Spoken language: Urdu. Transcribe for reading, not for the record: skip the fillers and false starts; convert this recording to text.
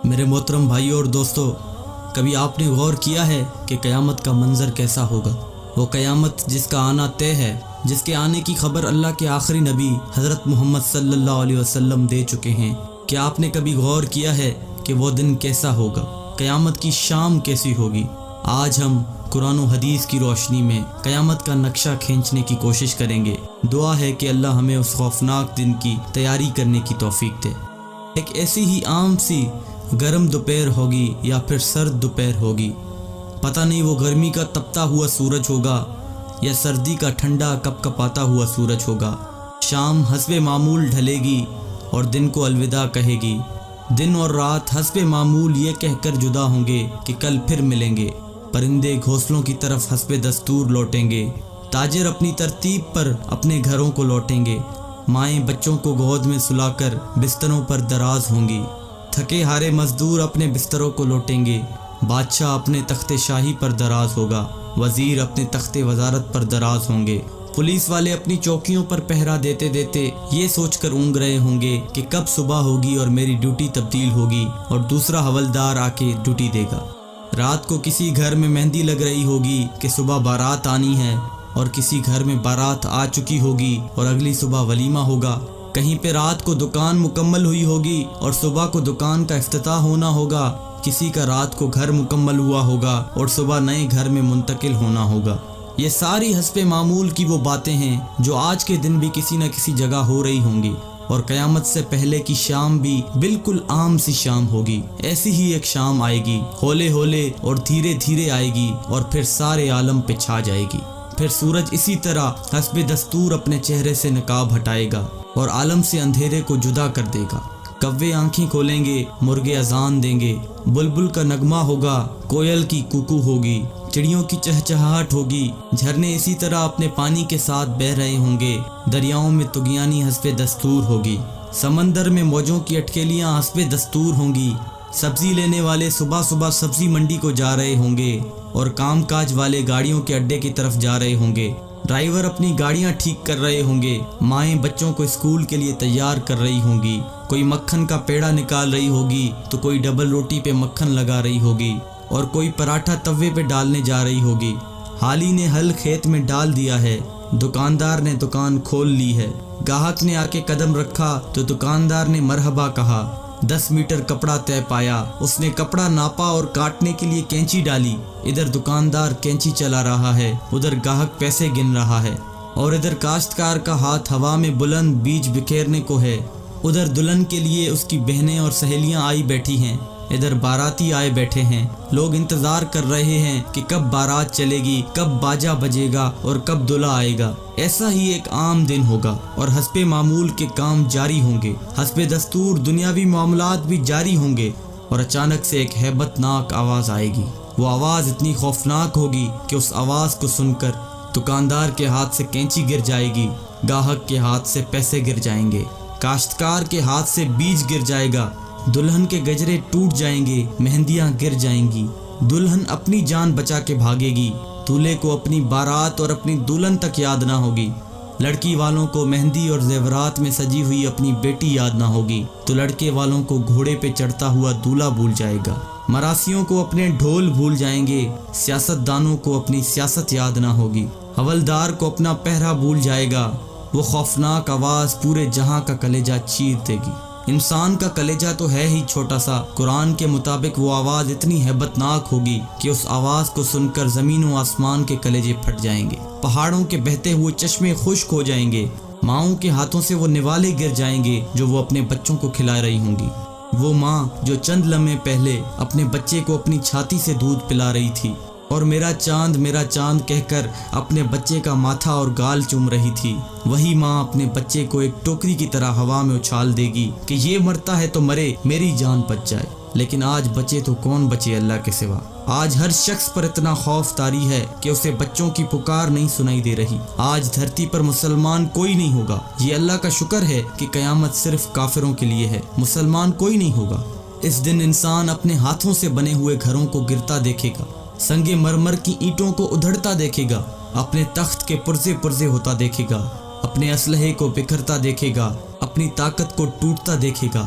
میرے محترم بھائیوں اور دوستوں، کبھی آپ نے غور کیا ہے کہ قیامت کا منظر کیسا ہوگا؟ وہ قیامت جس کا آنا طے ہے، جس کے آنے کی خبر اللہ کے آخری نبی حضرت محمد صلی اللہ علیہ وسلم دے چکے ہیں۔ کیا آپ نے کبھی غور کیا ہے کہ وہ دن کیسا ہوگا؟ قیامت کی شام کیسی ہوگی؟ آج ہم قرآن و حدیث کی روشنی میں قیامت کا نقشہ کھینچنے کی کوشش کریں گے۔ دعا ہے کہ اللہ ہمیں اس خوفناک دن کی تیاری کرنے کی توفیق دے۔ ایک ایسی ہی عام سی گرم دوپہر ہوگی یا پھر سرد دوپہر ہوگی، پتہ نہیں وہ گرمی کا تپتا ہوا سورج ہوگا یا سردی کا ٹھنڈا کپ کپاتا ہوا سورج ہوگا۔ شام حسب معمول ڈھلے گی اور دن کو الوداع کہے گی۔ دن اور رات حسب معمول یہ کہہ کر جدا ہوں گے کہ کل پھر ملیں گے۔ پرندے گھونسلوں کی طرف حسب دستور لوٹیں گے۔ تاجر اپنی ترتیب پر اپنے گھروں کو لوٹیں گے۔ مائیں بچوں کو گود میں سلا کر بستروں پر دراز ہوں گی۔ تھکے ہارے مزدور اپنے بستروں کو لوٹیں گے۔ بادشاہ اپنے تخت شاہی پر دراز ہوگا۔ وزیر اپنے تخت وزارت پر دراز ہوں گے۔ پولیس والے اپنی چوکیوں پر پہرا دیتے دیتے یہ سوچ کر اونگ رہے ہوں گے کہ کب صبح ہوگی اور میری ڈیوٹی تبدیل ہوگی اور دوسرا حوالدار آ کے ڈیوٹی دے گا۔ رات کو کسی گھر میں مہندی لگ رہی ہوگی کہ صبح بارات آنی ہے، اور کسی گھر میں بارات آ چکی ہوگی اور اگلی صبح ولیمہ ہوگا۔ کہیں پہ رات کو دکان مکمل ہوئی ہوگی اور صبح کو دکان کا افتتاح ہونا ہوگا۔ کسی کا رات کو گھر مکمل ہوا ہوگا اور صبح نئے گھر میں منتقل ہونا ہوگا۔ یہ ساری حسب معمول کی وہ باتیں ہیں جو آج کے دن بھی کسی نہ کسی جگہ ہو رہی ہوں گی، اور قیامت سے پہلے کی شام بھی بالکل عام سی شام ہوگی۔ ایسی ہی ایک شام آئے گی، ہولے ہولے اور دھیرے دھیرے آئے گی اور پھر سارے عالم پہ چھا جائے گی۔ پھر سورج اسی طرح حسب دستور اپنے چہرے سے نقاب ہٹائے گا اور عالم سے اندھیرے کو جدا کر دے گا۔ کوے آنکھیں کھولیں گے، مرغے اذان دیں گے، بلبل کا نغمہ ہوگا، کوئل کی کوکو ہوگی، چڑیوں کی چہچہاہٹ ہوگی، جھرنے اسی طرح اپنے پانی کے ساتھ بہہ رہے ہوں گے، دریاؤں میں طغیانی حسب دستور ہوگی، سمندر میں موجوں کی اٹکیلیاں حسب دستور ہوں گی، سبزی لینے والے صبح صبح سبزی منڈی کو جا رہے ہوں گے اور کام کاج والے گاڑیوں کے اڈے کی طرف جا رہے ہوں گے، ڈرائیور اپنی گاڑیاں ٹھیک کر رہے ہوں گے، مائیں بچوں کو اسکول کے لیے تیار کر رہی ہوں گی، کوئی مکھن کا پیڑا نکال رہی ہوگی تو کوئی ڈبل روٹی پہ مکھن لگا رہی ہوگی، اور کوئی پراٹھا توے پہ ڈالنے جا رہی ہوگی۔ حالی نے ہل کھیت میں ڈال دیا ہے، دکاندار نے دکان کھول لی ہے، گاہک نے آ کے قدم رکھا تو دکاندار نے مرحبا کہا۔ 10 میٹر کپڑا طے پایا، اس نے کپڑا ناپا اور کاٹنے کے لیے کینچی ڈالی۔ ادھر دکاندار کینچی چلا رہا ہے، ادھر گاہک پیسے گن رہا ہے، اور ادھر کاشتکار کا ہاتھ ہوا میں بلند بیج بکھیرنے کو ہے۔ ادھر دلہن کے لیے اس کی بہنیں اور سہیلیاں آئی بیٹھی ہیں، ادھر باراتی آئے بیٹھے ہیں۔ لوگ انتظار کر رہے ہیں کہ کب بارات چلے گی، کب باجا بجے گا اور کب دلہا آئے گا۔ ایسا ہی ایک عام دن ہوگا اور حسب معمول کے کام جاری ہوں گے، حسب دستور دنیاوی معاملات بھی جاری ہوں گے، اور اچانک سے ایک ہیبت ناک آواز آئے گی۔ وہ آواز اتنی خوفناک ہوگی کہ اس آواز کو سن کر دکاندار کے ہاتھ سے کینچی گر جائے گی، گاہک کے ہاتھ سے پیسے گر جائیں گے، کاشتکار کے ہاتھ سے بیج گر جائے گا، دلہن کے گجرے ٹوٹ جائیں گے، مہندیاں گر جائیں گی، دلہن اپنی جان بچا کے بھاگے گی، دولہے کو اپنی بارات اور اپنی دلہن تک یاد نہ ہوگی، لڑکی والوں کو مہندی اور زیورات میں سجی ہوئی اپنی بیٹی یاد نہ ہوگی، تو لڑکے والوں کو گھوڑے پہ چڑھتا ہوا دولہا بھول جائے گا، مراسیوں کو اپنے ڈھول بھول جائیں گے، سیاست دانوں کو اپنی سیاست یاد نہ ہوگی، حوالدار کو اپنا پہرا بھول جائے گا۔ وہ خوفناک آواز پورے جہاں کا کلیجہ چیر دے گی۔ انسان کا کلیجہ تو ہے ہی چھوٹا سا، قرآن کے مطابق وہ آواز اتنی ہیبت ناک ہوگی کہ اس آواز کو سن کر زمین و آسمان کے کلیجے پھٹ جائیں گے، پہاڑوں کے بہتے ہوئے چشمے خشک ہو جائیں گے، ماؤں کے ہاتھوں سے وہ نوالے گر جائیں گے جو وہ اپنے بچوں کو کھلا رہی ہوں گی۔ وہ ماں جو چند لمحے پہلے اپنے بچے کو اپنی چھاتی سے دودھ پلا رہی تھی اور میرا چاند کہہ کر اپنے بچے کا ماتھا اور گال چوم رہی تھی، وہی ماں اپنے بچے کو ایک ٹوکری کی طرح ہوا میں اچھال دے گی کہ یہ مرتا ہے تو مرے، میری جان بچ جائے۔ لیکن آج بچے تو کون بچے اللہ کے سوا؟ آج ہر شخص پر اتنا خوف طاری ہے کہ اسے بچوں کی پکار نہیں سنائی دے رہی۔ آج دھرتی پر مسلمان کوئی نہیں ہوگا۔ یہ اللہ کا شکر ہے کہ قیامت صرف کافروں کے لیے ہے، مسلمان کوئی نہیں ہوگا۔ اس دن انسان اپنے ہاتھوں سے بنے ہوئے گھروں کو گرتا دیکھے گا، سنگ مرمر کی اینٹوں کو ادھڑتا دیکھے گا، اپنے تخت کے پرزے پرزے ہوتا دیکھے گا، اپنے اسلحے کو بکھرتا دیکھے گا، اپنی طاقت کو ٹوٹتا دیکھے گا،